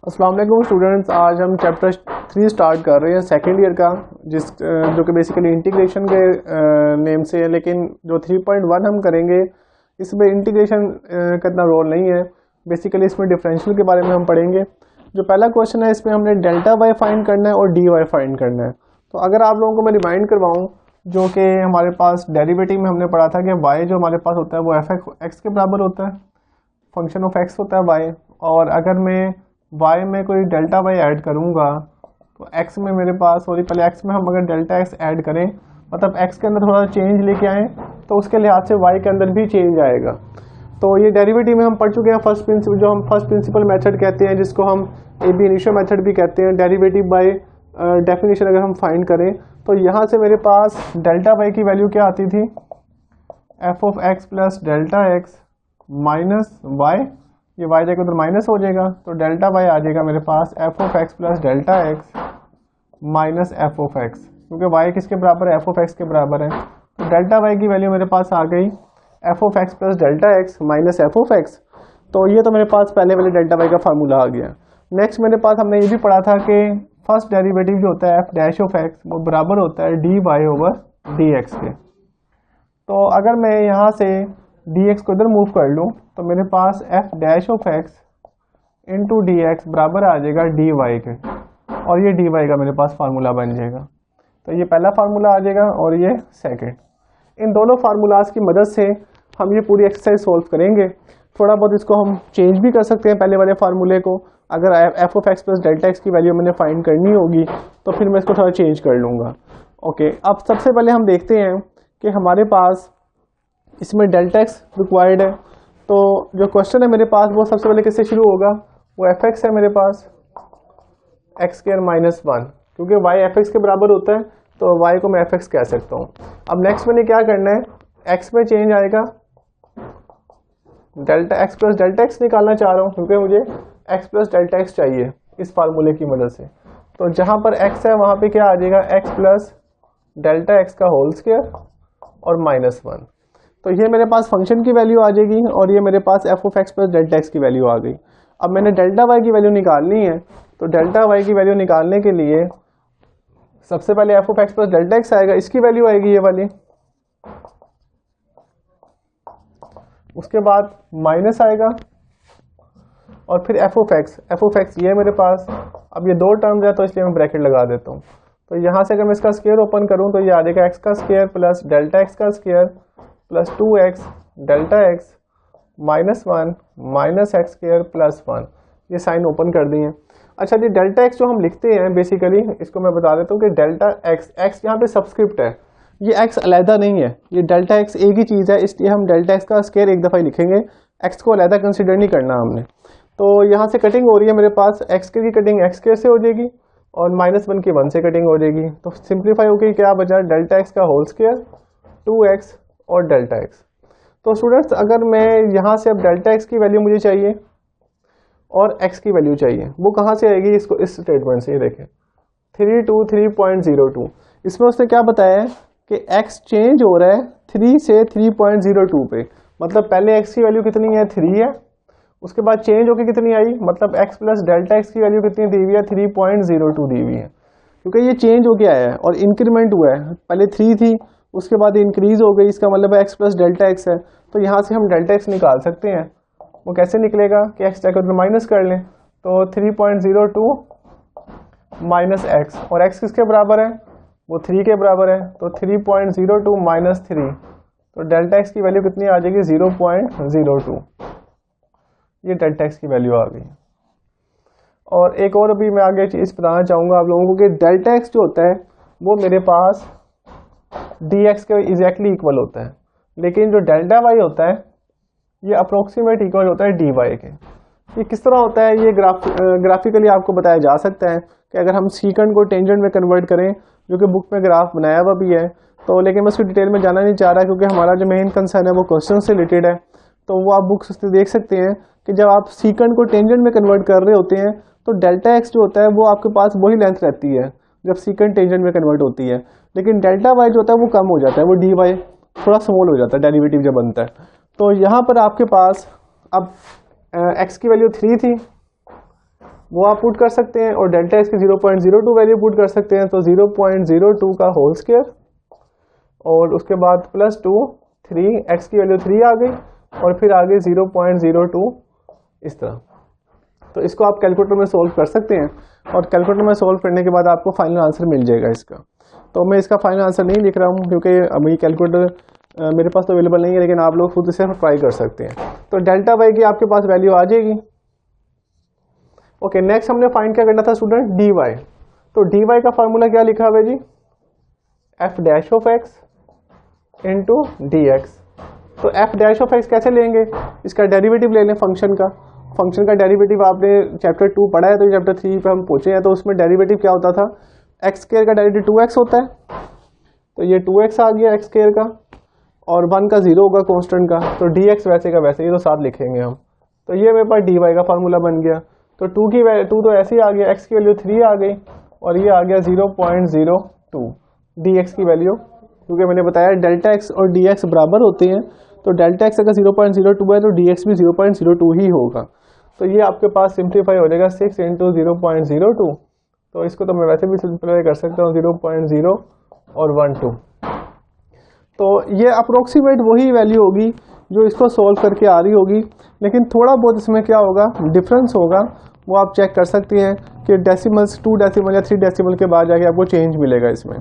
अस्सलाम वालेकुम स्टूडेंट्स। आज हम चैप्टर 3 स्टार्ट कर रहे हैं सेकेंड ईयर का, जो कि बेसिकली इंटीग्रेशन के नेम से है। लेकिन जो 3.1 हम करेंगे इसमें इंटीग्रेशन का इतना रोल नहीं है। बेसिकली इसमें डिफरेंशियल के बारे में हम पढ़ेंगे। जो पहला क्वेश्चन है इसमें हमने डेल्टा वाई फाइंड करना है और डी वाई फाइंड करना है। तो अगर आप लोगों को मैं रिमाइंड करवाऊँ, जो कि हमारे पास डेरिवेटिव में हमने पढ़ा था कि वाई जो हमारे पास होता है वो एफ एक्स के बराबर होता है, फंक्शन ऑफ एक्स होता है वाई। और अगर मैं y में कोई डेल्टा वाई ऐड करूँगा तो x में मेरे पास, सॉरी पहले x में हम अगर डेल्टा x ऐड करें, मतलब x के अंदर थोड़ा चेंज लेके आएँ तो उसके लिहाज से y के अंदर भी चेंज आएगा। तो ये डेरिवेटिव में हम पढ़ चुके हैं फर्स्ट प्रिंसिपल, जो हम फर्स्ट प्रिंसिपल मेथड कहते हैं, जिसको हम ab इनिशियो मेथड भी कहते हैं। डेरिवेटिव बाय डेफिनेशन अगर हम फाइंड करें तो यहाँ से मेरे पास डेल्टा वाई की वैल्यू क्या आती थी, f of x plus delta x minus y. ये y जाकर उधर माइनस हो जाएगा तो डेल्टा y आ जाएगा मेरे पास F of x plus delta x minus F of X, क्योंकि y किसके बराबर है, एफ ऑफ एक्स के बराबर है। तो डेल्टा y की वैल्यू मेरे पास आ गई F of x plus delta x minus F of x. तो ये तो मेरे पास पहले वाले डेल्टा y का फार्मूला आ गया। नेक्स्ट मेरे पास हमने ये भी पढ़ा था कि फर्स्ट डेरिवेटिव जो होता है एफ डैश ऑफ एक्स वो बराबर होता है d y over d x के। तो अगर मैं यहाँ से dx को इधर मूव कर लूँ तो मेरे पास f dash of x into D x बराबर आ जाएगा dy के, और ये dy का मेरे पास फार्मूला बन जाएगा। तो ये पहला फार्मूला आ जाएगा और ये सेकंड। इन दोनों फार्मूलाज की मदद से हम ये पूरी एक्सरसाइज सोल्व करेंगे। थोड़ा बहुत इसको हम चेंज भी कर सकते हैं पहले वाले फार्मूले को। अगर F of x plus delta X की वैल्यू मैंने फाइंड करनी होगी तो फिर मैं इसको थोड़ा चेंज कर लूँगा। ओके, अब सबसे पहले हम देखते हैं कि हमारे पास इसमें डेल्टा एक्स रिक्वायर्ड है। तो जो क्वेश्चन है मेरे पास वो सबसे पहले किससे शुरू होगा, वो एफ एक्स है मेरे पास एक्स स्क्वायर माइनस 1, क्योंकि y एफ एक्स के बराबर होता है तो y को मैं एफ एक्स कह सकता हूँ। अब नेक्स्ट मैंने क्या करना है, x में चेंज आएगा, delta x plus delta x निकालना चाह रहा हूँ क्योंकि मुझे x प्लस डेल्टा एक्स चाहिए इस फार्मूले की मदद से। तो जहाँ पर x है वहाँ पे क्या आ जाएगा, x प्लस डेल्टा एक्स का होल स्क्वायर और माइनस 1। तो ये मेरे पास फंक्शन की वैल्यू आ जाएगी और ये मेरे पास F of x plus delta X की वैल्यू आ गई। अब मैंने डेल्टा वाई की वैल्यू निकालनी है, तो डेल्टा वाई की वैल्यू निकालने के लिए सबसे पहले F of x plus delta x आएगा, इसकी वैल्यू आएगी ये वाली। उसके बाद माइनस आएगा और फिर एफ ऑफ एक्स ये मेरे पास। अब ये दो टर्म्स है तो इसलिए मैं ब्रैकेट लगा देता हूँ। तो यहाँ से अगर मैं इसका स्क्वायर ओपन करूँ तो ये आ जाएगा एक्स का स्क्वायर प्लस डेल्टा एक्स का square plus 2x delta x minus 1 minus x square plus 1। ये साइन ओपन कर दिए। अच्छा जी, डेल्टा एक्स जो हम लिखते हैं बेसिकली, इसको मैं बता देता हूँ कि डेल्टा एक्स यहाँ पे सबस्क्रिप्ट है, ये एक्स अलहदा नहीं है, ये डेल्टा एक्स एक ही चीज़ है, इसलिए हम डेल्टा एक्स का स्क्वायर एक दफ़ा ही लिखेंगे, एक्स को अलहदा कंसिडर नहीं करना हमने। तो यहाँ से कटिंग हो रही है मेरे पास, एक्स की कटिंग एक्स स्क्वायर से हो जाएगी और माइनस 1 की 1 से कटिंग हो जाएगी। तो सिंप्लीफाई होकर क्या बचा, डेल्टा एक्स का होल स्क्वायर 2x और डेल्टा एक्स। तो स्टूडेंट्स अगर मैं यहाँ से अब डेल्टा एक्स की वैल्यू मुझे चाहिए और x की वैल्यू चाहिए, वो कहाँ से आएगी, इसको इस स्टेटमेंट से, ये देखें 3.02। इसमें उसने क्या बताया है कि x चेंज हो रहा है 3 से 3.02 पे, मतलब पहले x की वैल्यू कितनी है, 3 है, उसके बाद चेंज होकर कितनी आई, मतलब x प्लस डेल्टा एक्स की वैल्यू कितनी दी हुई है, 3.02 दी हुई है, क्योंकि ये चेंज हो गया है और इंक्रीमेंट हुआ है। पहले 3 थी, उसके बाद इंक्रीज हो गई, इसका मतलब x प्लस डेल्टा एक्स है। तो यहाँ से हम डेल्टा एक्स निकाल सकते हैं। वो कैसे निकलेगा कि x जाकर उधर माइनस कर लें, तो 3.02 माइनस एक्स, और x किसके बराबर है, वो 3 के बराबर है, तो 3.02 माइनस 3, तो डेल्टा एक्स की वैल्यू कितनी आ जाएगी, 0.02। ये डेल्टा एक्स की वैल्यू आ गई। और एक और अभी मैं आगे चीज़ बताना चाहूँगा आप लोगों को कि डेल्टा एक्स जो होता है वो मेरे पास dx के एग्जैक्टली इक्वल होता है, लेकिन जो डेल्टा वाई होता है ये अप्रोक्सीमेट इक्वल होता है dy के। ये किस तरह होता है, ये ग्राफिकली आपको बताया जा सकता है कि अगर हम सीकेंड को टेंजेंट में कन्वर्ट करें, जो कि बुक में ग्राफ बनाया हुआ भी है, तो लेकिन मैं उसकी डिटेल में जाना नहीं चाह रहा क्योंकि हमारा जो मेन कंसर्न है वो क्वेश्चन से रिलेटेड है। तो वो आप बुक्स से देख सकते हैं कि जब आप सीकेंड को टेंजेंट में कन्वर्ट कर रहे होते हैं तो डेल्टा एक्स जो होता है वो आपके पास वही लेंथ रहती है जब सीकेंड टेंजेंट में कन्वर्ट होती है, लेकिन डेल्टा वाई जो होता है वो कम हो जाता है, वो डी वाई थोड़ा स्मॉल हो जाता है डेरिवेटिव जब बनता है। तो यहाँ पर आपके पास अब x की वैल्यू 3 थी, वो आप पुट कर सकते हैं, और डेल्टा एक्स की 0.02 वैल्यू पुट कर सकते हैं। तो 0.02 का होल स्क्वायर और उसके बाद +2 3, एक्स की वैल्यू 3 आ गई और फिर आगे 0.02 इस तरह। तो इसको आप कैलकुलेटर में सोल्व कर सकते हैं, और कैलकुलेटर में सोल्व करने के बाद आपको फाइनल आंसर मिल जाएगा इसका। तो मैं इसका फाइनल आंसर नहीं लिख रहा हूँ क्योंकि अभी कैलकुलेटर मेरे पास तो अवेलेबल नहीं है, लेकिन आप लोग खुद इसे ट्राई कर सकते हैं। तो डेल्टा वाई की आपके पास वैल्यू आ जाएगी। ओके, नेक्स्ट हमने फाइंड क्या करना था स्टूडेंट, डी वाई। तो डी वाई का फार्मूला क्या लिखा हुआ है जी, F dash of x into D x. तो एफ डैश ऑफ एक्स कैसे लेंगे, इसका डेरिवेटिव ले लें फंक्शन का। फंक्शन का डेरिवेटिव आपने चैप्टर 2 पढ़ा है, तो चैप्टर 3 पे हम पहुंचे हैं। तो उसमें डेरिवेटिव क्या होता था, एक्स स्क्वायर का डेरिवेटिव 2x होता है। तो ये 2x आ गया एक्स स्क्वायर का, और 1 का 0 होगा कांस्टेंट का। तो dx वैसे का वैसे, ये तो साथ लिखेंगे हम। तो ये मेरे पास dy का फार्मूला बन गया। तो 2 तो ऐसे ही आ गया, x की वैल्यू 3 आ गई, और ये आ गया 0.02 dx की वैल्यू, क्योंकि मैंने बताया डेल्टा x और dx बराबर होते हैं। तो डेल्टा x अगर 0.02 है तो dx भी 0.02 ही होगा। तो ये आपके पास सिंप्लीफाई हो जाएगा 6 × 0.02। तो इसको तो मैं वैसे भी सिंप्लीफाई कर सकता हूँ 0.0 और 1 2। तो ये अप्रोक्सीमेट वही वैल्यू होगी जो इसको सॉल्व करके आ रही होगी, लेकिन थोड़ा बहुत इसमें क्या होगा, डिफरेंस होगा। वो आप चेक कर सकते हैं कि डेसिमल्स 2 डेसिमल या 3 डेसिमल के बाद जाके आपको चेंज मिलेगा इसमें।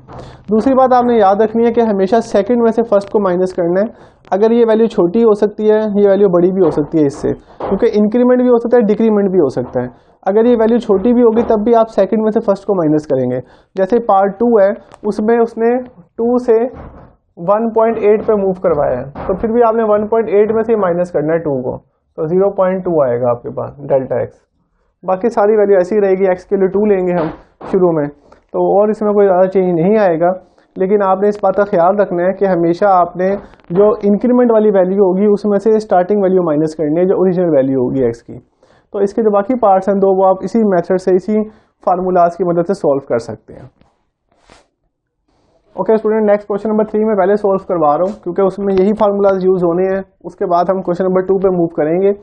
दूसरी बात आपने याद रखनी है कि हमेशा सेकंड में से फर्स्ट को माइनस करना है। अगर ये वैल्यू छोटी हो सकती है, ये वैल्यू बड़ी भी हो सकती है इससे, क्योंकि इंक्रीमेंट भी हो सकता है, डिक्रीमेंट भी हो सकता है। अगर ये वैल्यू छोटी भी होगी तब भी आप सेकंड में से फर्स्ट को माइनस करेंगे। जैसे पार्ट 2 है, उसमें उसने 2 से 1.8 पे मूव करवाया है, तो फिर भी आपने 1.8 में से माइनस करना है 2 को, तो 0.2 आएगा आपके पास डेल्टा एक्स। बाकी सारी वैल्यू ऐसी ही रहेगी, एक्स के लिए 2 लेंगे हम शुरू में, तो और इसमें कोई ज़्यादा चेंज नहीं आएगा। लेकिन आपने इस बात का ख्याल रखना है कि हमेशा आपने जो इंक्रीमेंट वाली वैल्यू होगी उसमें से स्टार्टिंग वैल्यू माइनस करनी है, जो ओरिजिनल वैल्यू होगी एक्स की। तो इसके जो बाकी पार्ट्स हैं दो, वो आप इसी मेथड से, इसी फार्मूलाज की मदद से सॉल्व कर सकते हैं। Okay student, next question number 3 में पहले सॉल्व करवा रहा हूँ क्योंकि उसमें यही फार्मूलाज यूज़ होने हैं। उसके बाद हम क्वेश्चन नंबर 2 पे मूव करेंगे।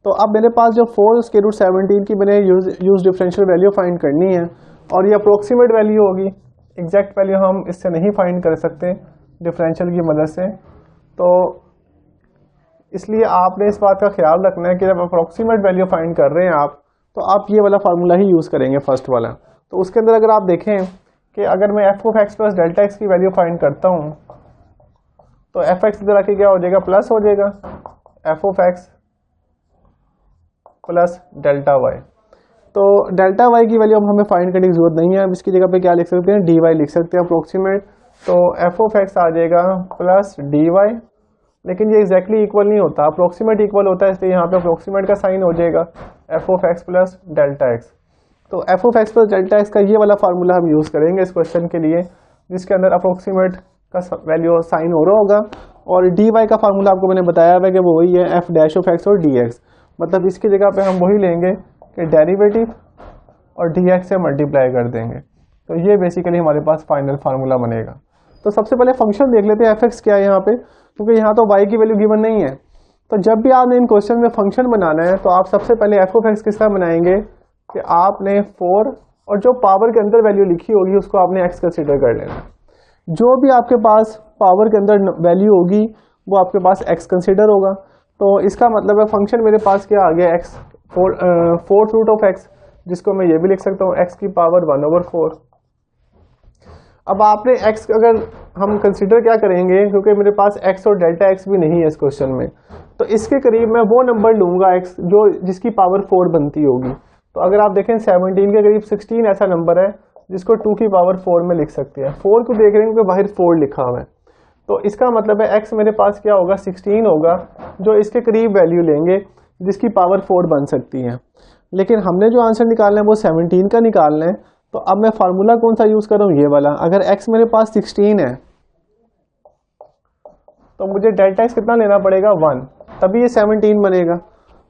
तो अब मेरे पास जो 4√17 की मैंने यूज डिफरेंशियल वैल्यू फाइंड करनी है, और ये अप्रोक्सीमेट वैल्यू होगी, एग्जैक्ट वैल्यू हम इससे नहीं फाइंड कर सकते डिफरेंशियल की मदद से। तो इसलिए आपने इस बात का ख्याल रखना है कि जब अप्रोक्सीमेट वैल्यू फाइंड कर रहे हैं आप, तो आप ये वाला फार्मूला ही यूज़ करेंगे फर्स्ट वाला। तो उसके अंदर अगर आप देखें कि अगर मैं F of x plus delta X की वैल्यू फाइंड करता हूँ, तो एफ एक्स इधर आके क्या हो जाएगा, प्लस हो जाएगा F of x plus delta y. तो डेल्टा वाई की वैल्यू अब हमें फाइंड करने की जरूरत नहीं है। अब इसकी जगह पे क्या लिख सकते हैं, डी वाई लिख सकते हैं अप्रोक्सीमेट। तो एफ ऑफ एक्स आ जाएगा प्लस डी वाई, लेकिन ये एग्जैक्टली इक्वल नहीं होता, अप्रोक्सीमेट इक्वल होता है, इसलिए यहाँ पे अप्रोक्सीमेट का साइन हो जाएगा F of x plus delta X. तो F of x plus delta X का ये वाला फार्मूला हम यूज़ करेंगे इस क्वेश्चन के लिए, जिसके अंदर अप्रोक्सीमेट का वैल्यू साइन हो रहा होगा। और डी वाई का फार्मूला आपको मैंने बताया हुआ है कि वो वही है एफ डैश ऑफ एक्स और डी एक्स। मतलब इसकी जगह पे हम वही लेंगे कि डेरिवेटिव और डी एक्स से मल्टीप्लाई कर देंगे। तो ये बेसिकली हमारे पास फाइनल फार्मूला बनेगा। तो सबसे पहले फंक्शन देख लेते हैं एफ एक्स क्या है यहाँ पे, क्योंकि यहाँ तो वाई की वैल्यू गिवन नहीं है। तो जब भी आपने इन क्वेश्चन में फंक्शन बनाना है, तो आप सबसे पहले एफ ऑफ एक्स किस तरह बनाएंगे कि आपने 4 और जो पावर के अंदर वैल्यू लिखी होगी उसको आपने एक्स कंसिडर कर लेना। जो भी आपके पास पावर के अंदर वैल्यू होगी वो आपके पास एक्स कंसिडर होगा। तो इसका मतलब है फंक्शन मेरे पास क्या आ गया, x 4th root of x, जिसको मैं ये भी लिख सकता हूँ एक्स की पावर 1/4। अब आपने x अगर हम कंसिडर क्या करेंगे, क्योंकि मेरे पास x और डेल्टा x भी नहीं है इस क्वेश्चन में, तो इसके करीब मैं वो नंबर लूँगा x जो जिसकी पावर 4 बनती होगी। तो अगर आप देखें 17 के करीब 16 ऐसा नंबर है जिसको 2 की पावर 4 में लिख सकते हैं। 4 को देख रहे हैं क्योंकि बाहर 4 लिखा हुआ है, तो इसका मतलब है x मेरे पास क्या होगा, 16 होगा, जो इसके करीब वैल्यू लेंगे जिसकी पावर 4 बन सकती है। लेकिन हमने जो आंसर निकालना है वो 17 का निकालना है। तो अब मैं फार्मूला कौन सा यूज कर रहा हूँ, ये वाला। अगर x मेरे पास 16 है तो मुझे डेल्टा x कितना लेना पड़ेगा, 1, तभी ये 17 बनेगा।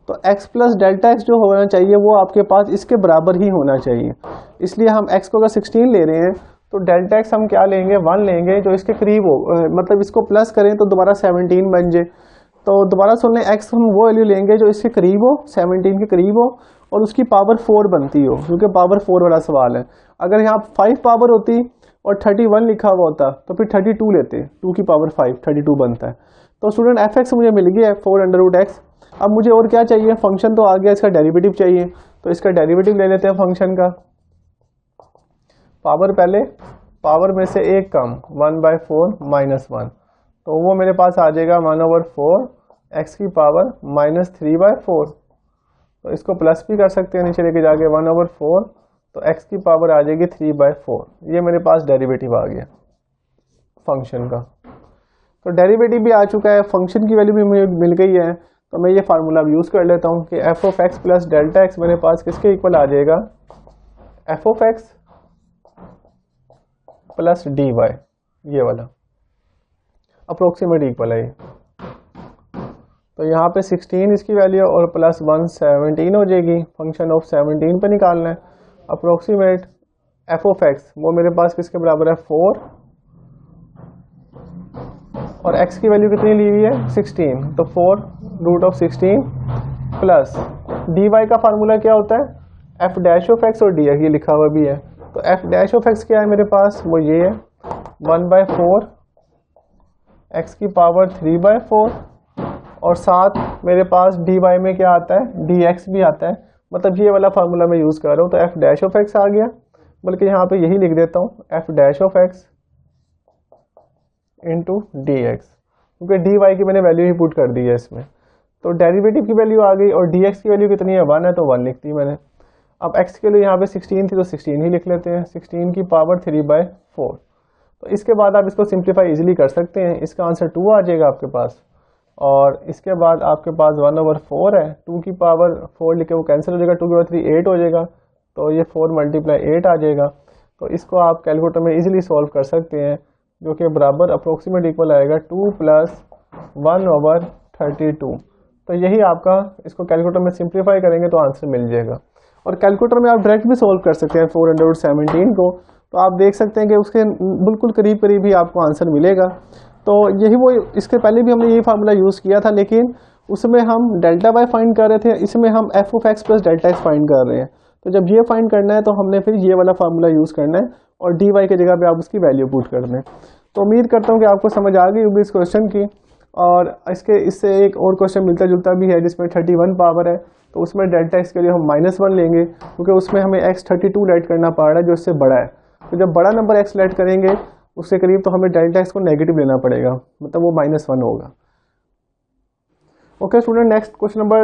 तो x प्लस डेल्टा x जो होना चाहिए वो आपके पास इसके बराबर ही होना चाहिए। इसलिए हम x को अगर 16 ले रहे हैं तो डेल्टा x हम क्या लेंगे, 1 लेंगे, जो इसके करीब हो, मतलब इसको प्लस करें तो दोबारा 17 बन जाए। तो दोबारा सुन लें, x हम वो वैल्यू लेंगे जो इसके करीब हो, 17 के करीब हो, और उसकी पावर 4 बनती हो, क्योंकि पावर 4 वाला सवाल है। अगर यहाँ 5 पावर होती और 31 लिखा हुआ होता तो फिर 32 लेते, 2 की पावर 5 32 बनता है। तो स्टूडेंट एफ एक्स मुझे मिल गया है 4√x। अब मुझे और क्या चाहिए, फंक्शन तो आ गया, इसका डेरिवेटिव चाहिए, तो इसका डेरिवेटिव ले लेते हैं फंक्शन का। पावर पहले, पावर में से एक कम 1/4 -1, तो वो मेरे पास आ जाएगा 1/4 x की पावर -3/4। तो इसको प्लस भी कर सकते हैं नीचे लेके जाके 1/4, तो x की पावर आ जाएगी 3/4। ये मेरे पास डेरिवेटिव आ गया फंक्शन का। तो डेरिवेटिव भी आ चुका है, फंक्शन की वैल्यू भी मुझे मिल गई है। तो मैं ये फार्मूला यूज़ कर लेता हूँ कि f of x plus delta x मेरे पास किसके इक्वल आ जाएगा, F of x plus d y, ये वाला अप्रोक्सीमेट इक्वल है। तो यहाँ पे 16 इसकी वैल्यू और प्लस 1 17 हो जाएगी। फंक्शन ऑफ 17 पे निकालना है। अप्रोक्सीमेट एफ ऑफ एक्स वो मेरे पास किसके बराबर है 4, और x की वैल्यू कितनी ली हुई है 16, तो 4√16 प्लस dy का फार्मूला क्या होता है f डैश ऑफ x और dx, ये लिखा हुआ भी है। तो f डैश ऑफ x क्या है मेरे पास, वो ये है 1/4 x की पावर 3/4, और साथ मेरे पास dy में क्या आता है dx भी आता है, मतलब ये वाला फार्मूला मैं यूज़ कर रहा हूँ। तो f डैश ऑफ x आ गया, बल्कि यहाँ पे यही लिख देता हूँ f dash of x into D x, क्योंकि डी वाई की मैंने वैल्यू ही पुट कर दी है इसमें। तो डेरिवेटिव की वैल्यू आ गई, और डी एक्स की वैल्यू कितनी है 1 है, तो 1 लिख दी मैंने। अब एक्स के लिए यहाँ पे 16 थी तो 16 ही लिख लेते हैं, 16 की पावर 3/4। तो इसके बाद आप इसको सिंप्लीफाई इजीली कर सकते हैं, इसका आंसर 2 आ जाएगा आपके पास। और इसके बाद आपके पास 1/4 है, 2 की पावर 4 लिखे वो कैंसिल हो जाएगा, 2 की पावर 3 8 हो जाएगा, तो ये 4 × 8 आ जाएगा। तो इसको आप कैलकुलेटर में इजीली सॉल्व कर सकते हैं, जो कि बराबर अप्रोक्सीमेट इक्वल आएगा 2 + 1/32। तो यही आपका, इसको कैलकुलेटर में सिंप्लीफाई करेंगे तो आंसर मिल जाएगा। और कैलकुलेटर में आप डायरेक्ट भी सॉल्व कर सकते हैं 417 को, तो आप देख सकते हैं कि उसके बिल्कुल करीब करीब ही आपको आंसर मिलेगा। तो यही वो, इसके पहले भी हमने यही फार्मूला यूज़ किया था, लेकिन उसमें हम डेल्टा वाई फाइंड कर रहे थे, इसमें हम F of x plus delta x find कर रहे हैं। तो जब ये फाइंड करना है तो हमने फिर ये वाला फार्मूला यूज़ करना है, और डी वाई की जगह पे आप उसकी वैल्यू पुट कर दें। तो उम्मीद करता हूँ कि आपको समझ आ गई होगी इस क्वेश्चन की। और इससे एक और क्वेश्चन मिलता जुलता भी है जिसमें 31 पावर है, तो उसमें डेल्टा एक्स के लिए हम -1 लेंगे, क्योंकि उसमें हमें x 32 लेट करना पड़ रहा है जो इससे बड़ा है। तो जब बड़ा नंबर x लेट करेंगे उसके करीब, तो हमें डेल्टा एक्स को नेगेटिव लेना पड़ेगा, मतलब वो -1 होगा। Okay student, next question number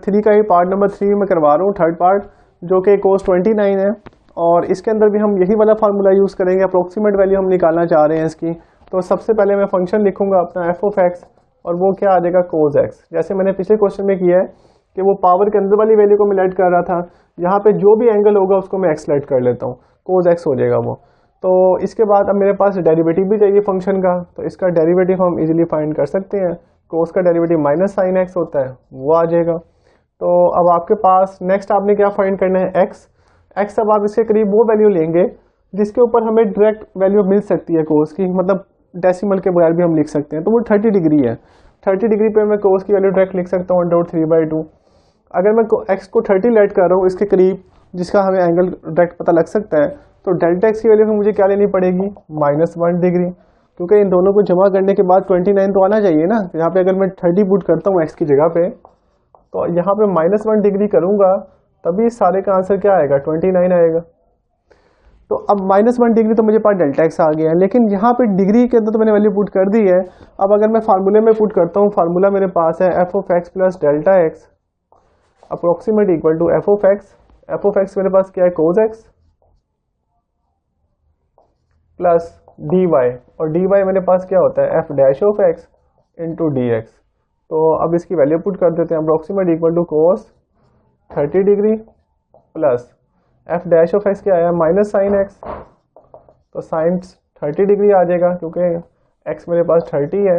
3 का ही पार्ट नंबर 3 में करवा रहा हूँ, थर्ड पार्ट, जो कि cos 29 है। और इसके अंदर भी हम यही वाला फार्मूला यूज़ करेंगे, अप्रोक्सीमेट वैल्यू हम निकालना चाह रहे हैं इसकी। तो सबसे पहले मैं फंक्शन लिखूंगा अपना एफ ऑफ एक्स, और वो क्या आ जाएगा cos x। जैसे मैंने पिछले क्वेश्चन में किया है कि वो पावर के अंदर वाली वैल्यू को मैं लेट कर रहा था, यहाँ पे जो भी एंगल होगा उसको मैं x लेट कर लेता हूँ, cos x हो जाएगा वो। तो इसके बाद अब मेरे पास डेरिवेटिव भी चाहिए फंक्शन का, तो इसका डेरिवेटिव हम इजीली फाइंड कर सकते हैं। cos का डेरिवेटिव -sin x होता है, वो आ जाएगा। तो अब आपके पास नेक्स्ट आपने क्या फाइंड करना है x। अब आप इसके करीब वो वैल्यू लेंगे जिसके ऊपर हमें डायरेक्ट वैल्यू मिल सकती है cos की, मतलब डेसिमल के बगैर भी हम लिख सकते हैं। तो वो 30 डिग्री है, 30 डिग्री पे मैं cos की वैल्यू डायरेक्ट लिख सकता हूँ √3/2। अगर मैं x को 30 लेट कर रहा हूँ इसके करीब, जिसका हमें एंगल डायरेक्ट पता लग सकता है, तो डेल्टा x की वैल्यू मुझे क्या लेनी पड़ेगी -1 डिग्री, क्योंकि इन दोनों को जमा करने के बाद 29 तो आना चाहिए ना। यहाँ पे अगर मैं 30 पुट करता हूँ x की जगह पे, तो यहाँ पे -1 डिग्री करूँगा, तभी सारे का आंसर क्या आएगा 29 आएगा। तो अब -1 डिग्री तो मुझे पास डेल्टा एक्स आ गया है, लेकिन यहाँ पे डिग्री के अंदर तो मैंने वैल्यू पुट कर दी है। अब अगर मैं फार्मूले में पुट करता हूँ, फार्मूला मेरे पास है f of x plus delta x approximate equal to f of x. F of x मेरे पास क्या है cos x plus d y, और डी वाई मेरे पास क्या होता है f dash of x into D x. तो अब इसकी वैल्यू पुट कर देते हैं, approximate equal to cos 30 degree plus f dash of x क्या आया -sin x, तो sin 30 डिग्री आ जाएगा, क्योंकि x मेरे पास 30 है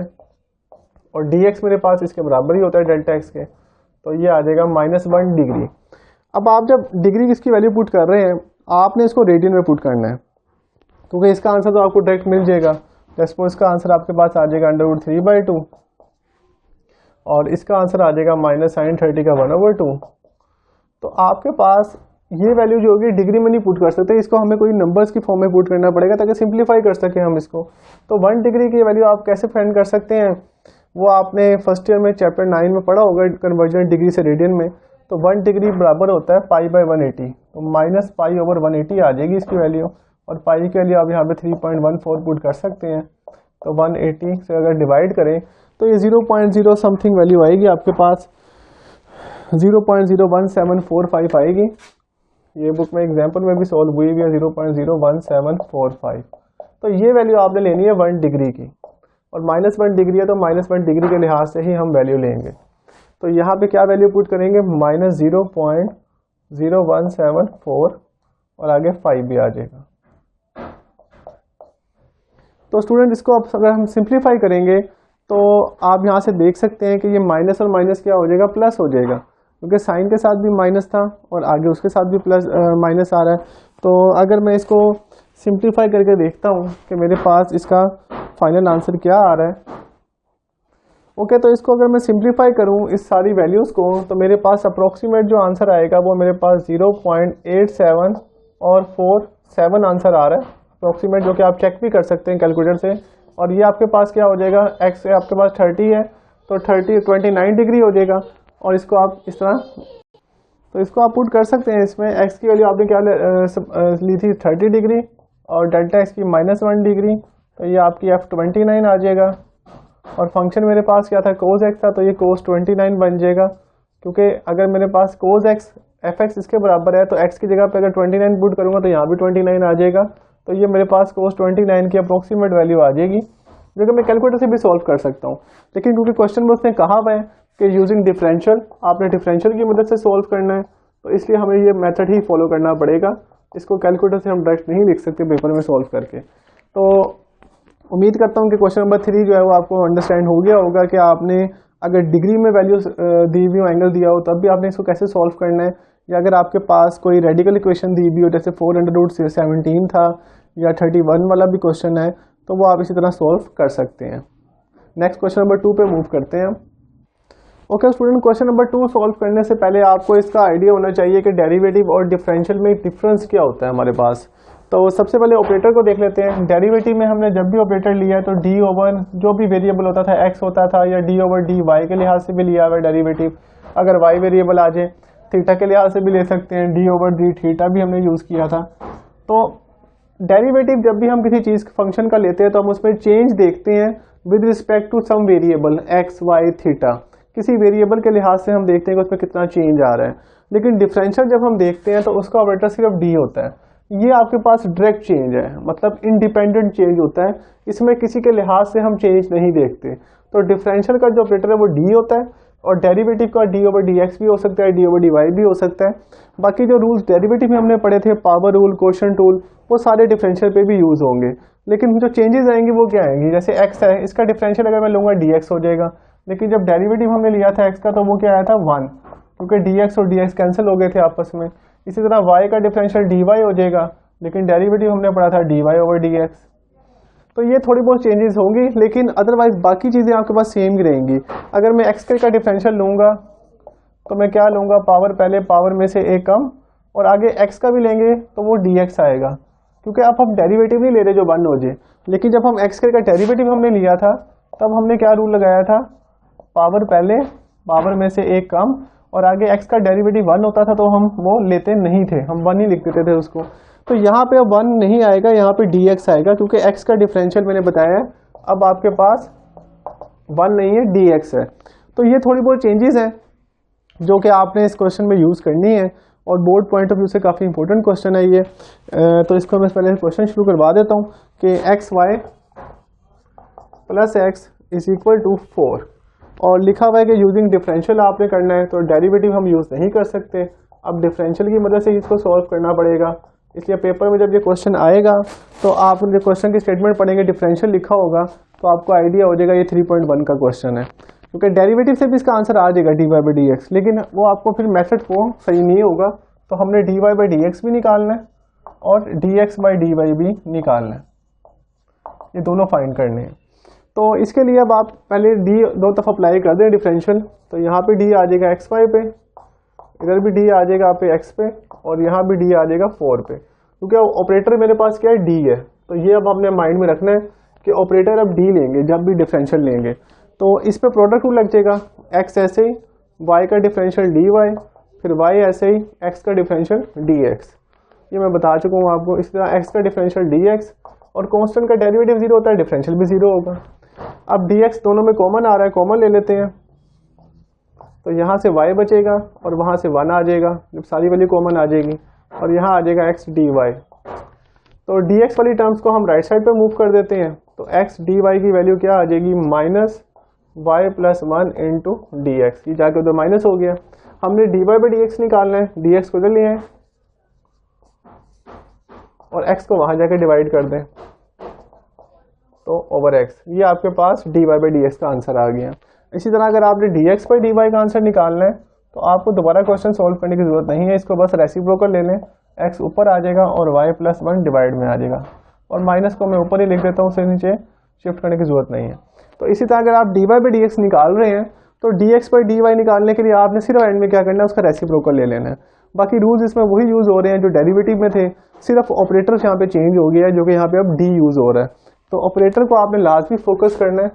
और dx मेरे पास इसके बराबर ही होता है डेल्टा x के, तो ये आ जाएगा -1 डिग्री। अब आप जब डिग्री इसकी वैल्यू पुट कर रहे हैं, आपने इसको रेडियन में पुट करना है, क्योंकि इसका आंसर तो आपको डायरेक्ट मिल जाएगा। जैसे इसका आंसर आपके पास आ जाएगा/3/2, और इसका आंसर आ जाएगा -sin 30 का 1/2। तो आपके पास ये वैल्यू जो होगी डिग्री में नहीं पुट कर सकते, इसको हमें कोई नंबर्स की फॉर्म में पुट करना पड़ेगा ताकि सिंप्लीफाई कर सकें हम इसको। तो 1 डिग्री की वैल्यू आप कैसे फाइंड कर सकते हैं, वो आपने फर्स्ट ईयर में चैप्टर 9 में पढ़ा होगा कन्वर्जन डिग्री से रेडियन में। तो 1 डिग्री बराबर होता है π/180, तो माइनस π/180 आ जाएगी इसकी वैल्यू, और पाई के लिए आप यहाँ पे 3.14 पुट कर सकते हैं। तो 180 से अगर डिवाइड करें तो ये 0.0 समथिंग वैल्यू आएगी आपके पास, 0.01745 आएगी। ये बुक में एग्जाम्पल में भी सॉल्व हुई भी है 0.01745। तो ये वैल्यू आपने लेनी है 1 डिग्री की, और -1 डिग्री है तो -1 डिग्री के लिहाज से ही हम वैल्यू लेंगे। तो यहाँ पे क्या वैल्यू पुट करेंगे, -0.0174 और आगे 5 भी आ जाएगा। तो स्टूडेंट इसको अब अगर हम सिंप्लीफाई करेंगे तो आप यहाँ से देख सकते हैं कि ये माइनस और माइनस क्या हो जाएगा, प्लस हो जाएगा, क्योंकि साइन के साथ भी माइनस था और आगे उसके साथ भी प्लस माइनस आ रहा है। तो अगर मैं इसको सिंप्लीफाई करके देखता हूँ कि मेरे पास इसका फाइनल आंसर क्या आ रहा है। ओके, तो इसको अगर मैं सिंप्लीफाई करूँ इस सारी वैल्यूज़ को, तो मेरे पास अप्रोक्सीमेट जो आंसर आएगा वो मेरे पास 0.87 और 47 आंसर आ रहा है अप्रोक्सीमेट, जो कि आप चेक भी कर सकते हैं कैलकुलेटर से। और ये आपके पास क्या हो जाएगा, एक्स से आपके पास 30 है तो 29 डिग्री हो जाएगा। और इसको आप इस तरह, तो इसको आप पुट कर सकते हैं इसमें। एक्स की वैल्यू आपने क्या ली थी 30 डिग्री और डेल्टा एक्स की -1 डिग्री, तो ये आपकी F29 आ जाएगा। और फंक्शन मेरे पास क्या था, कोस एक्स था, तो ये कोस 29 बन जाएगा, क्योंकि अगर मेरे पास कोस एक्स एफ एक्स इसके बराबर है तो एक्स की जगह पे अगर 29 पुट करूँगा तो यहाँ भी 29 आ जाएगा। तो ये मेरे पास कोस 29 की अप्रोक्सीमेट वैल्यू आ जाएगी, जो कि मैं कैलकुलेटर से भी सॉल्व कर सकता हूँ। लेकिन क्योंकि क्वेश्चन में उसने कहा हुआ है कि यूजिंग डिफरेंशियल, आपने डिफरेंशियल की मदद से सॉल्व करना है, तो इसलिए हमें ये मेथड ही फॉलो करना पड़ेगा। इसको कैलकुलेटर से हम डायरेक्ट नहीं लिख सकते पेपर में सॉल्व करके। तो उम्मीद करता हूँ कि क्वेश्चन नंबर 3 जो है वो आपको अंडरस्टैंड हो गया होगा कि आपने अगर डिग्री में वैल्यू दी हुई हो, एंगल दिया हो, तब भी आपने इसको कैसे सॉल्व करना है। या अगर आपके पास कोई रेडिकल इक्वेशन दी हुई हो, जैसे 400√17 था या 31 वाला भी क्वेश्चन है, तो वो आप इसी तरह सॉल्व कर सकते हैं। नेक्स्ट क्वेश्चन नंबर 2 पे मूव करते हैं। Okay student, question number 2 solve करने से पहले आपको इसका आइडिया होना चाहिए कि डेरिवेटिव और डिफरेंशियल में डिफरेंस क्या होता है हमारे पास। तो सबसे पहले ऑपरेटर को देख लेते हैं। डेरिवेटिव में हमने जब भी ऑपरेटर लिया है तो डी ओवर जो भी वेरिएबल होता था, एक्स होता था, या डी ओवर डी वाई के लिहाज से भी लिया हुआ है डेरिवेटिव। अगर वाई वेरिएबल आ जाए थीटा के लिहाज से भी ले सकते हैं, डी ओवर डी थीटा भी हमने यूज़ किया था। तो डेरिवेटिव जब भी हम किसी चीज़ फंक्शन का लेते हैं तो हम उसमें चेंज देखते हैं with respect to some variable x y theta. किसी वेरिएबल के लिहाज से हम देखते हैं कि उसमें कितना चेंज आ रहा है। लेकिन डिफरेंशियल जब हम देखते हैं तो उसका ऑपरेटर सिर्फ डी होता है। ये आपके पास डायरेक्ट चेंज है, मतलब इंडिपेंडेंट चेंज होता है, इसमें किसी के लिहाज से हम चेंज नहीं देखते। तो डिफरेंशियल का जो ऑपरेटर है वो डी होता है, और डेरिवेटिव का डी ओवर डी एक्स भी हो सकता है, डी ओवर डी वाई भी हो सकता है। बाकी जो रूल्स डेरिवेटिव में हमने पढ़े थे, पावर रूल, कोशेंट रूल, वो सारे डिफरेंशियल पे भी यूज़ होंगे। लेकिन जो चेंजेस आएंगे वो क्या आएंगी, जैसे एक्स है, इसका डिफरेंशियल अगर मैं लूँगा डी एक्स हो जाएगा। लेकिन जब डेरिवेटिव हमने लिया था एक्स का तो वो क्या आया था 1, क्योंकि डी एक्स और डी एक्स कैंसिल हो गए थे आपस में। इसी तरह वाई का डिफरेंशियल डी वाई हो जाएगा, लेकिन डेरिवेटिव हमने पढ़ा था d y over d x. तो ये थोड़ी बहुत चेंजेस होंगी, लेकिन अदरवाइज बाकी चीज़ें आपके पास सेम ही रहेंगी। अगर मैं एक्स का डिफरेंशियल लूँगा तो मैं क्या लूँगा, पावर पहले पावर में से एक कम, और आगे एक्स का भी लेंगे तो वो डी एक्स आएगा, क्योंकि अब हम डेरिवेटिव नहीं ले रहे जो 1 हो जाए। लेकिन जब हम एक्स का डेरिवेटिव हमने लिया था तब हमने क्या रूल लगाया था, पावर पहले पावर में से एक कम, और आगे एक्स का डेरिवेटिव 1 होता था तो हम वो लेते नहीं थे, हम 1 ही लिख देते थे उसको। तो यहाँ पे अब 1 नहीं आएगा, यहाँ पे डी एक्स आएगा, क्योंकि एक्स का डिफरेंशियल मैंने बताया है अब आपके पास 1 नहीं है, डी एक्स है। तो ये थोड़ी बहुत चेंजेस हैं जो कि आपने इस क्वेश्चन में यूज़ करनी है, और बोर्ड पॉइंट ऑफ व्यू से काफ़ी इंपॉर्टेंट क्वेश्चन है ये। तो इसको मैं पहले क्वेश्चन शुरू करवा देता हूँ कि x y plus x is equal to 4, और लिखा हुआ है कि यूजिंग डिफरेंशियल आपने करना है, तो डेरिवेटिव हम यूज़ नहीं कर सकते। अब डिफरेंशियल की मदद से इसको सॉल्व करना पड़ेगा। इसलिए पेपर में जब ये क्वेश्चन आएगा तो आप जब क्वेश्चन की स्टेटमेंट पढ़ेंगे, डिफरेंशियल लिखा होगा तो आपको आइडिया हो जाएगा ये 3.1 का क्वेश्चन है, क्योंकि डेरिवेटिव से भी इसका आंसर आ जाएगा d y by d x. लेकिन वो आपको फिर मेथड फॉर्म सही नहीं होगा, तो हमने d y by d x भी निकालना है और d x by d y भी निकालना है, ये दोनों फाइंड करने हैं। तो इसके लिए अब आप पहले डी दो तरफ अप्लाई कर दें डिफरेंशियल, तो यहाँ पे डी आ जाएगा एक्स वाई पे, इधर भी डी आ जाएगा आप पे एक्स पे, और यहाँ भी डी आ जाएगा 4 पे, क्योंकि ऑपरेटर मेरे पास क्या है, डी है। तो ये अब हमने माइंड में रखना है कि ऑपरेटर अब डी लेंगे जब भी डिफरेंशियल लेंगे, तो इस पे प्रोडक्ट रूल लग जाएगा, एक्स ऐसे ही वाई का डिफरेंशियल डी वाई, फिर वाई ऐसे ही एक्स का डिफरेंशियल डी एक्स। ये मैं बता चुका हूँ आपको। इस तरह एक्स का डिफरेंशियल डी एक्स, और कॉन्स्टेंट का डेरिवेटिव जीरो होता है, डिफरेंशियल भी जीरो होगा। अब डी एक्स दोनों में कॉमन आ रहा है, कॉमन ले लेते हैं, तो यहाँ से y बचेगा और वहाँ से 1 आ जाएगा, जब सारी वैल्यू कॉमन आ जाएगी, और यहाँ आ जाएगा x dy। तो dx वाली टर्म्स को हम राइट साइड पे मूव कर देते हैं, तो x dy की वैल्यू क्या आ जाएगी, minus y plus 1 into D x. ये जाके उधर माइनस हो गया। हमने dy बाई डी एक्स निकालना है, dx को उधर ले आए और x को वहाँ जाके डिवाइड कर दें, तो ओवर x। ये आपके पास dy बाई डी एक्स का आंसर आ गया। इसी तरह अगर आपने dx बाई dy का आंसर निकालना है, तो आपको दोबारा क्वेश्चन सॉल्व करने की जरूरत नहीं है, इसको बस रेसिप्रोकल ले लें, x ऊपर आ जाएगा और y प्लस 1 डिवाइड में आ जाएगा, और माइनस को मैं ऊपर ही लिख देता हूँ, उसे नीचे शिफ्ट करने की जरूरत नहीं है। तो इसी तरह अगर आप dy बाई dx निकाल रहे हैं, तो dx बाई dy निकालने के लिए आपने सिर्फ एंड में क्या करना है, उसका रेसिप्रोकल ले लेना है। बाकी रूल्स इसमें वही यूज हो रहे हैं जो डेरिवेटिव में थे, सिर्फ ऑपरेटर यहाँ पे चेंज हो गया है, जो कि यहाँ पे अब डी यूज हो रहा है। तो ऑपरेटर को आपने लाजमी फोकस करना है,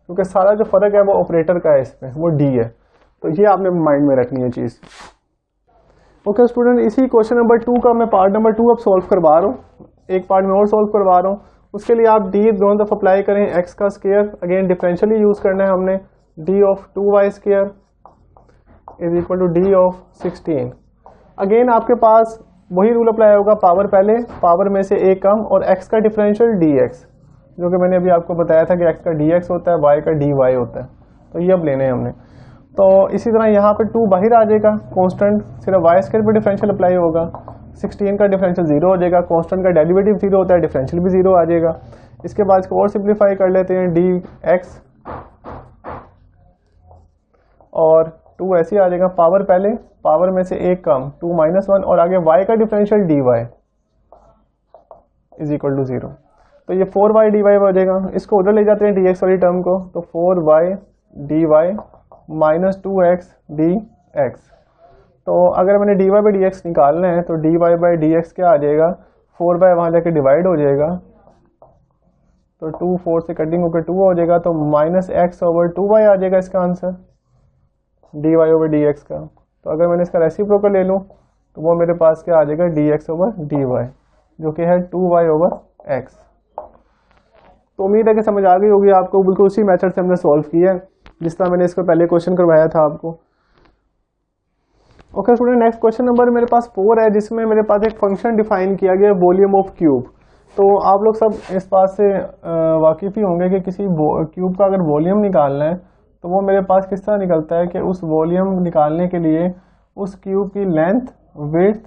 क्योंकि सारा जो फर्क है वो ऑपरेटर का है, इसमें वो डी है। तो ये आपने माइंड में रखनी है चीज़। ओके स्टूडेंट, इसी क्वेश्चन नंबर 2 का मैं पार्ट नंबर 2 अब सॉल्व करवा रहा हूँ, एक पार्ट में और सॉल्व करवा रहा हूँ। उसके लिए आप डी दोनों तरफ अप्लाई करें, एक्स का स्क्वायर अगेन डिफरेंशियली यूज करना है हमने, d of 2y square is equal to d of 16। Again आपके पास वही रूल अप्लाई होगा, पावर पहले, पावर में से एक कम, और एक्स का डिफरेंशियल डी एक्स, जो कि मैंने अभी आपको बताया था कि x का dx होता है, y का dy होता है। तो ये अब लेने हैं हमने। तो इसी तरह यहाँ पे 2 बाहर आ जाएगा, कांस्टेंट सिर्फ y स्क्वायर पे डिफरेंशियल अप्लाई होगा, 16 का डिफरेंशियल 0 हो जाएगा, कांस्टेंट का डेरिवेटिव 0 होता है, डिफरेंशियल भी 0 आ जाएगा। इसके बाद इसको और सिंप्लीफाई कर लेते हैं, dx और 2 ऐसे आ जाएगा, पावर पहले, पावर में से एक कम, 2 माइनस 1, और आगे y का differential dy is equal to 0। तो ये 4y dy हो जाएगा। इसको उधर ले जाते हैं dx वाली टर्म को, तो 4y dy minus 2x dx। तो अगर मैंने dy बाई dx निकालना है, तो dy बाई dx क्या आ जाएगा, 4 वहाँ जाके डिवाइड हो जाएगा, तो 2 4 से कटिंग होकर 2 हो जाएगा, तो माइनस x ओवर 2y आ जाएगा इसका आंसर, dy ओवर dx का। तो अगर मैंने इसका रेसिप्रोकल ले लूँ, तो वो मेरे पास क्या आ जाएगा, dx ओवर dy, जो कि है 2y ओवर x। तो उम्मीद है कि समझ आ गई होगी आपको। बिल्कुल उसी मेथड से हमने सॉल्व किया है जिस तरह मैंने इसको पहले क्वेश्चन करवाया था आपको। Okay student, next question number मेरे पास 4 है, जिसमें मेरे पास एक फंक्शन डिफाइन किया गया, वॉल्यूम ऑफ क्यूब। तो आप लोग सब इस बात से वाकिफ ही होंगे कि किसी क्यूब का अगर वॉल्यूम निकालना है, तो वो मेरे पास किस तरह निकलता है कि उस वॉल्यूम निकालने के लिए उस क्यूब की लेंथ, विड्थ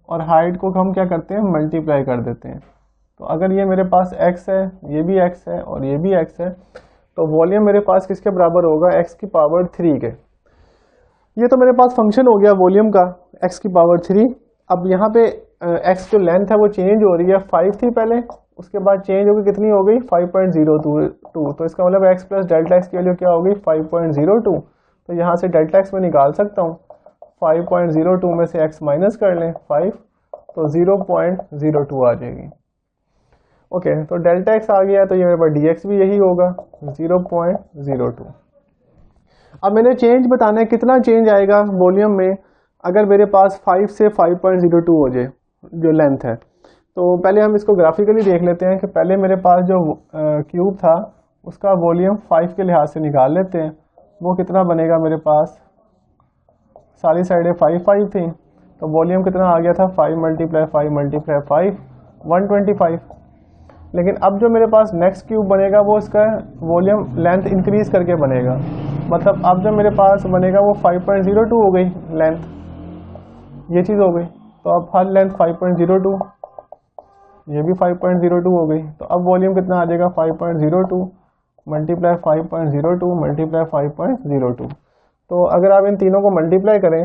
और हाइट को हम क्या करते हैं, मल्टीप्लाई कर देते हैं। तो अगर ये मेरे पास x है, ये भी x है और ये भी x है, तो वॉल्यूम मेरे पास किसके बराबर होगा, x की पावर 3 के। ये तो मेरे पास फंक्शन हो गया वॉल्यूम का, x की पावर 3। अब यहाँ पे x जो लेंथ है वो चेंज हो रही है, 5 थी पहले, उसके बाद चेंज होगी, कितनी हो गई, 5.02। तो इसका मतलब x प्लस डेल्टा एक्स की वैल्यू क्या होगी, 5.02। तो यहाँ से डेल्टा एक्स में निकाल सकता हूँ, 5.02 में से x माइनस कर लें 5, तो 0.02 आ जाएगी। ओके, तो डेल्टा एक्स आ गया, तो ये मेरे पास dx भी यही होगा, 0.02। अब मैंने चेंज बताना है, कितना चेंज आएगा वॉल्यूम में अगर मेरे पास 5 से 5.02 हो जाए जो लेंथ है। तो पहले हम इसको ग्राफिकली देख लेते हैं कि पहले मेरे पास जो क्यूब था उसका वॉल्यूम 5 के लिहाज से निकाल लेते हैं। वो कितना बनेगा, मेरे पास सारी साइडें 5 5 थी, तो वॉल्यूम कितना आ गया था, 5 मल्टीप्लाई 5 मल्टीप्लाई 5, 125। लेकिन अब जो मेरे पास नेक्स्ट क्यूब बनेगा वो इसका वॉल्यूम लेंथ इंक्रीज करके बनेगा, मतलब अब जो मेरे पास बनेगा वो 5.02 हो गई लेंथ, ये चीज़ हो गई। तो अब हर लेंथ 5.02, ये भी 5.02 हो गई। तो अब वॉल्यूम कितना आ जाएगा, 5.02 मल्टीप्लाई 5.02 मल्टीप्लाई 5.02। तो अगर आप इन तीनों को मल्टीप्लाई करें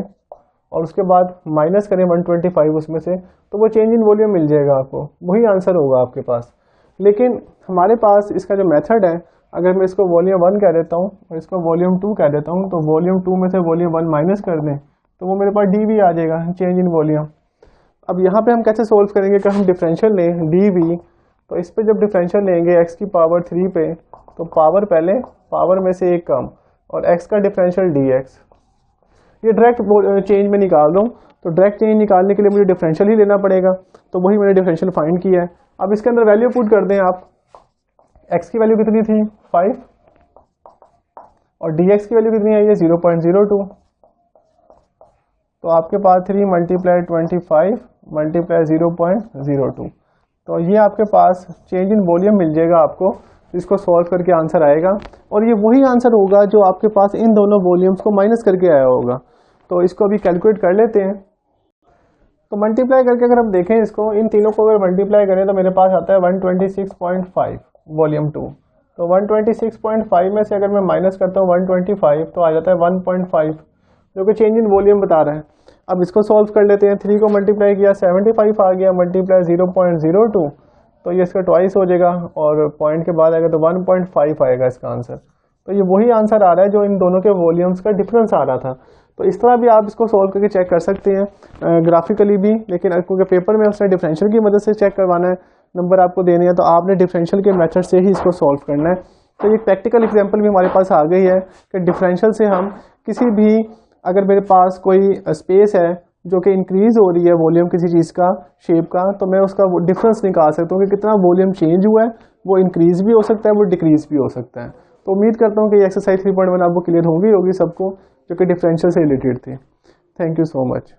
और उसके बाद माइनस करें 125 उसमें से, तो वो चेंज इन वॉल्यूम मिल जाएगा आपको, वही आंसर होगा आपके पास। लेकिन हमारे पास इसका जो मेथड है, अगर मैं इसको वॉल्यूम 1 कह देता हूँ और इसको वॉल्यूम 2 कह देता हूँ, तो वॉल्यूम 2 में से वॉल्यूम 1 माइनस कर दें तो वो मेरे पास डी वी आ जाएगा, चेंज इन वॉल्यूम। अब यहाँ पे हम कैसे सोल्व करेंगे कि हम डिफरेंशियल लें डी वी, तो इस पे जब डिफरेंशियल लेंगे x की पावर 3 पे, तो पावर पहले पावर में से एक कम और x का डिफरेंशियल dx। ये डायरेक्ट चेंज में निकाल दूँ, तो डायरेक्ट चेंज निकालने के लिए मुझे डिफरेंशियल ही लेना पड़ेगा, तो वही मैंने डिफरेंशियल फाइंड किया है। अब इसके अंदर वैल्यू पुट कर दें आप, x की वैल्यू कितनी थी 5 और dx की वैल्यू कितनी आई है 0.02, तो आपके पास 3 × 25 × 0.02, तो ये आपके पास चेंज इन वॉल्यूम मिल जाएगा आपको, इसको सॉल्व करके आंसर आएगा और ये वही आंसर होगा जो आपके पास इन दोनों वॉल्यूम्स को माइनस करके आया होगा। तो इसको अभी कैलकुलेट कर लेते हैं। तो मल्टीप्लाई करके अगर हम देखें इसको, इन तीनों को अगर मल्टीप्लाई करें तो मेरे पास आता है 126.5 वॉल्यूम 2। तो 126.5 में से अगर मैं माइनस करता हूँ 125 तो आ जाता है 1.5, जो कि चेंज इन वॉल्यूम बता रहा है। अब इसको सॉल्व कर लेते हैं। 3 को मल्टीप्लाई किया 75 आ गया, मल्टीप्लाई 0.02, तो ये इसका ट्वाइस हो जाएगा और पॉइंट के बाद आएगा तो 1.5 आएगा इसका आंसर। तो ये वही आंसर आ रहा है जो इन दोनों के वॉल्यूम्स का डिफरेंस आ रहा था। तो इस तरह भी आप इसको सॉल्व करके चेक कर सकते हैं ग्राफिकली भी, लेकिन क्योंकि पेपर में उसने डिफरेंशियल की मदद से चेक करवाना है, नंबर आपको देने हैं, तो आपने डिफरेंशियल के मेथड से ही इसको सॉल्व करना है। तो ये प्रैक्टिकल एग्जांपल भी हमारे पास आ गई है कि डिफरेंशियल से हम किसी भी, अगर मेरे पास कोई स्पेस है जो कि इंक्रीज़ हो रही है वॉल्यूम किसी चीज़ का, शेप का, तो मैं उसका डिफरेंस निकाल सकता हूँ कि कितना वॉल्यूम चेंज हुआ है, वो इंक्रीज़ भी हो सकता है, वो डिक्रीज़ भी हो सकता है। तो उम्मीद करता हूँ कि ये एक्सरसाइज 3.1 आपको क्लियर होगी सबको, जो कि डिफरेंशियल से रिलेटेड थी। Thank you so much.